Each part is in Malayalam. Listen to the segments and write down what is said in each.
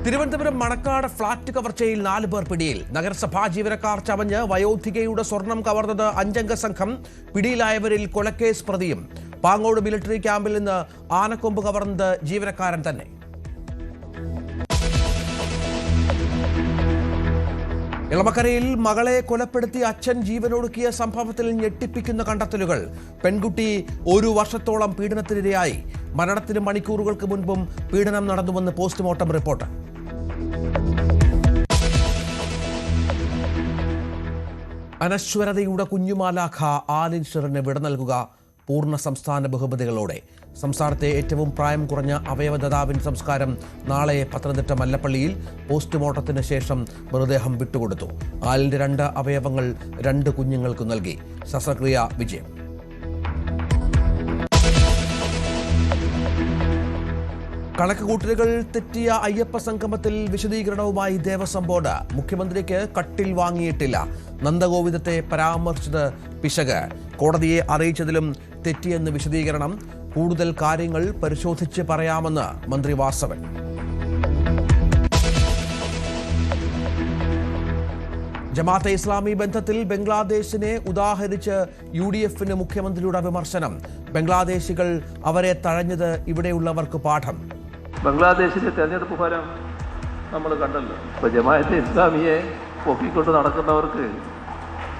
തിരുവനന്തപുരം മണക്കാട് ഫ്ളാറ്റ് കവർച്ചയിൽ 4 പേർ പിടിയിൽ. നഗരസഭാ ജീവനക്കാർ ചവഞ്ഞ് വയോധികയുടെ സ്വർണം കവർന്നത് 5-അംഗ സംഘം. പിടിയിലായവരിൽ കൊലക്കേസ് പ്രതിയും. പാങ്ങോട് മിലിറ്ററി ക്യാമ്പിൽ നിന്ന് ആനക്കൊമ്പ് കവർന്നത് ജീവനക്കാരൻ തന്നെ. ഇളമക്കരയിൽ മകളെ കൊലപ്പെടുത്തി അച്ഛൻ ജീവനൊടുക്കിയ സംഭവത്തിൽ ഞെട്ടിപ്പിക്കുന്ന കണ്ടെത്തലുകൾ. പെൺകുട്ടി 1 വർഷത്തോളം പീഡനത്തിനിരയായി. മരണത്തിന് മണിക്കൂറുകൾക്ക് മുൻപും പീഡനം നടന്നുവെന്ന് പോസ്റ്റ്മോർട്ടം റിപ്പോർട്ട്. അനശ്വരതയുടെ കുഞ്ഞുമാലാഖ ആലിൻഷറിന് വിട നൽകുക പൂർണ്ണ സംസ്ഥാന ബഹുമതികളോടെ. സംസ്ഥാനത്തെ ഏറ്റവും പ്രായം കുറഞ്ഞ അവയവദാതാവിന്റെ സംസ്കാരം നാളെ പത്തനംതിട്ട മല്ലപ്പള്ളിയിൽ. പോസ്റ്റ്മോർട്ടത്തിന് ശേഷം മൃതദേഹം വിട്ടുകൊടുത്തു. ആലിന്റെ 2 അവയവങ്ങൾ 2 കുഞ്ഞുങ്ങൾക്ക് നൽകി. ശസ്ത്രക്രിയ വിജയം. കണക്കുകൂട്ടലുകൾ തെറ്റിയ അയ്യപ്പ സംഗമത്തിൽ വിശദീകരണവുമായി ദേവസ്വം ബോർഡ്. മുഖ്യമന്ത്രിക്ക് കട്ടിൽ വാങ്ങിയിട്ടില്ല. നന്ദഗോവിന്ദത്തെ പരാമർശിച്ചത് പിശക്. കോടതിയെ അറിയിച്ചതിലും തെറ്റിയെന്ന് വിശദീകരണം. കൂടുതൽ കാര്യങ്ങൾ പരിശോധിച്ച് പറയാമെന്ന് മന്ത്രി വാസവൻ. ജമാഅത്തെ ഇസ്ലാമി ബന്ധത്തിൽ ബംഗ്ലാദേശിനെ ഉദാഹരിച്ച് UDF-ന് മുഖ്യമന്ത്രിയുടെ വിമർശനം. ബംഗ്ലാദേശികൾ അവരെ തഴഞ്ഞത് ഇവിടെയുള്ളവർക്ക് പാഠം. ബംഗ്ലാദേശിലെ തെരഞ്ഞെടുപ്പ് ഫലം നമ്മൾ കണ്ടല്ലോ. ഇപ്പോൾ ജമാഅത്തെ ഇസ്ലാമിയെ പൊക്കിക്കൊണ്ട് നടക്കുന്നവർക്ക്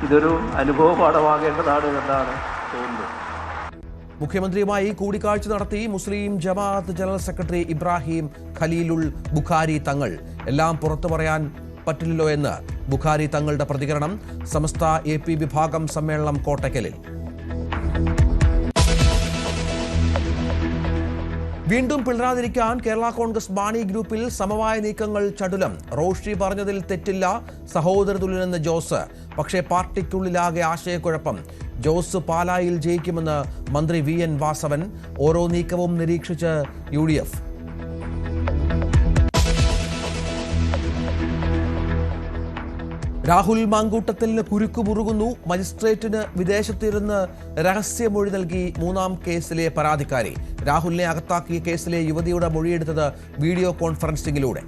ഇതൊരു അനുഭവ പാഠമാകേണ്ടതാണ് എന്നാണ് തോന്നുന്നത്. മുഖ്യമന്ത്രിയുമായി കൂടിക്കാഴ്ച നടത്തി മുസ്ലിം ജമാഅത്ത് ജനറൽ സെക്രട്ടറി ഇബ്രാഹിം ഖലീലുൽ ബുഖാരി തങ്ങൾ. എല്ലാം പുറത്തു പറയാൻ പറ്റില്ലല്ലോ എന്ന് ബുഖാരി തങ്ങളുടെ പ്രതികരണം. സമസ്ത AP വിഭാഗം സമ്മേളനം കോട്ടക്കലിൽ. വീണ്ടും പിളരാതിരിക്കാൻ കേരള കോൺഗ്രസ് മാണി ഗ്രൂപ്പിൽ സമവായ നീക്കങ്ങൾ ചടുലം. റോഷി പറഞ്ഞതിൽ തെറ്റില്ല, സഹോദരതുല്യനെന്ന് ജോസ്. പക്ഷേ പാർട്ടിക്കുള്ളിലാകെ ആശയക്കുഴപ്പം. ജോസ് പാലായിൽ ജയിക്കുമെന്ന് മന്ത്രി VN വാസവൻ. ഓരോ നീക്കവും നിരീക്ഷിച്ച് UDF. രാഹുൽ മാങ്കൂട്ടത്തിന് കുരുക്കുമുറുകുന്നു. മജിസ്ട്രേറ്റിന് വിദേശത്തിരുന്ന് രഹസ്യമൊഴി നൽകി 3-ാം കേസിലെ പരാതിക്കാരി. രാഹുലിനെ അകത്താക്കിയ കേസിലെ യുവതിയുടെ മൊഴിയെടുത്തത് വീഡിയോ കോൺഫറൻസിംഗിലൂടെ.